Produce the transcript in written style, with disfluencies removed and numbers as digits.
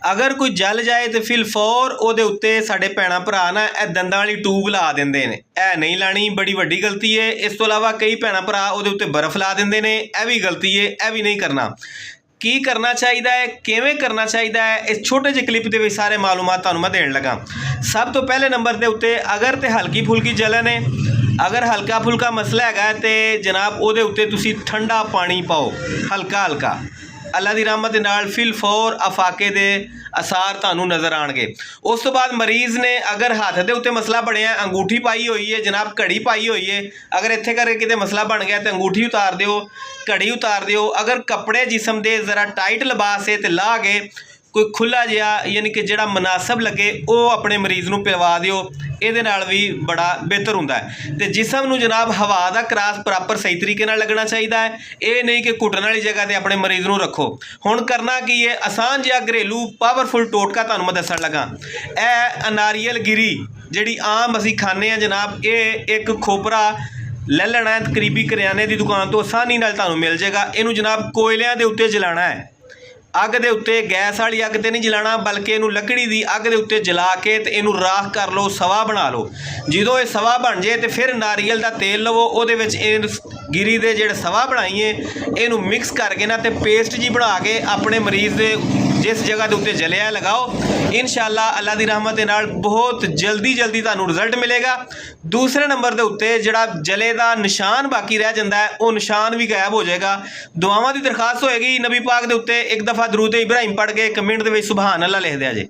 अगर कोई जल जाए तो फिल फौर ਉਹਦੇ ਉੱਤੇ ਸਾਡੇ ਭੈਣਾਂ ਭਰਾ ਨਾ ਇਹ ਦੰਦਾਂ ਵਾਲੀ ਟੂਬ ਲਾ ਦਿੰਦੇ ਨੇ। ਇਹ ਨਹੀਂ ਲਾਣੀ, ਬੜੀ ਵੱਡੀ ਗਲਤੀ ਹੈ। ਇਸ ਤੋਂ ਇਲਾਵਾ ਕਈ ਭੈਣਾਂ ਭਰਾ ਉਹਦੇ ਉੱਤੇ ਬਰਫ਼ ਲਾ ਦਿੰਦੇ ਨੇ, ਇਹ ਵੀ ਗਲਤੀ ਹੈ, ਇਹ ਵੀ ਨਹੀਂ ਕਰਨਾ। ਕੀ ਕਰਨਾ ਚਾਹੀਦਾ ਹੈ, ਕਿਵੇਂ ਕਰਨਾ ਚਾਹੀਦਾ ਹੈ, ਇਸ ਛੋਟੇ ਜਿਹੇ ਕਲਿੱਪ ਦੇ ਵਿੱਚ ਸਾਰੇ ਮਾਲੂਮਾਤ ਤੁਹਾਨੂੰ ਮੈਂ ਦੇਣ ਲੱਗਾ। ਸਭ ਤੋਂ ਪਹਿਲੇ ਨੰਬਰ ਦੇ ਉੱਤੇ ਅਗਰ ਤੇ ਹਲਕੀ ਫੁਲਕੀ ਜਲਨ ਹੈ, अगर हल्का फुल्का मसला है तो जनाब ਉਹਦੇ ਉੱਤੇ ਤੁਸੀਂ ठंडा पानी पाओ हल्का हल्का। अल्लाह की रहमत दे नाल फिल फौर अफाके दे आसार ਤੁਹਾਨੂੰ नज़र आएंगे। उस तो बाद मरीज़ ने अगर हाथ के उत्ते मसला बनया, अंगूठी पाई हुई है जनाब, घड़ी पाई हुई है, अगर इत्थे करके किते मसला बन गया तो अंगूठी उतार दिओ, घड़ी उतार दिओ। अगर कपड़े जिसम दे ज़रा टाइट लिबास है तो ला के कोई खुला जिहा यानी कि जिहड़ा मुनासिब लगे वो अपने मरीज़ नूं पिलवा दिओ, ਇਹਦੇ ਨਾਲ भी बड़ा बेहतर ਹੁੰਦਾ है। तो जिसम नूं जनाब हवा का क्रॉस प्रॉपर सही तरीके नाल लगना चाहिए है, ये नहीं कि घुटन वाली जगह ते अपने मरीज़ नूं रखो। हुण करना की है, आसान जिहा घरेलू पावरफुल टोटका तुहानूं मैं दस्सण लगा। ਇਹ नारियल गिरी जिहड़ी आम असीं खाने आ जनाब, ये एक खोपरा ले लेना है करीबी करियाने की दुकान तो आसानी नाल तुहानूं मिल जाएगा। इनू जनाब कोयलियां दे उत्ते जलाना है, अग दे उत्ते गैस वाली अग ते नहीं जलाना, बल्कि इनू लकड़ी दी अग दे उत्ते जला के ते इनू राख कर लो, सवा बना लो। जो ये सवा बन जाए तो फिर नारियल का तेल लवो, ਉਹਦੇ ਵਿੱਚ गिरी दे ਜਿਹੜੇ सवा बनाइए इनू मिक्स करके ना ते पेस्ट जी बना के अपने मरीज़ दे जिस जगह के उत्ते जलिया लगाओ। इंशाअल्लाह अल्लाह की रहमत दे नाल बहुत जल्दी तुहानूं रिजल्ट मिलेगा। दूसरे नंबर के उत्ते जिहड़ा जले का निशान बाकी रह जाता है वो निशान भी गायब हो जाएगा। दुआवां की दरखास्त होएगी नबी पाक के उत्ते एक दफ़ा दरूद इब्राहिम पढ़ के कमेंट दे विच सुभान अल्लाह लिख दिया जे।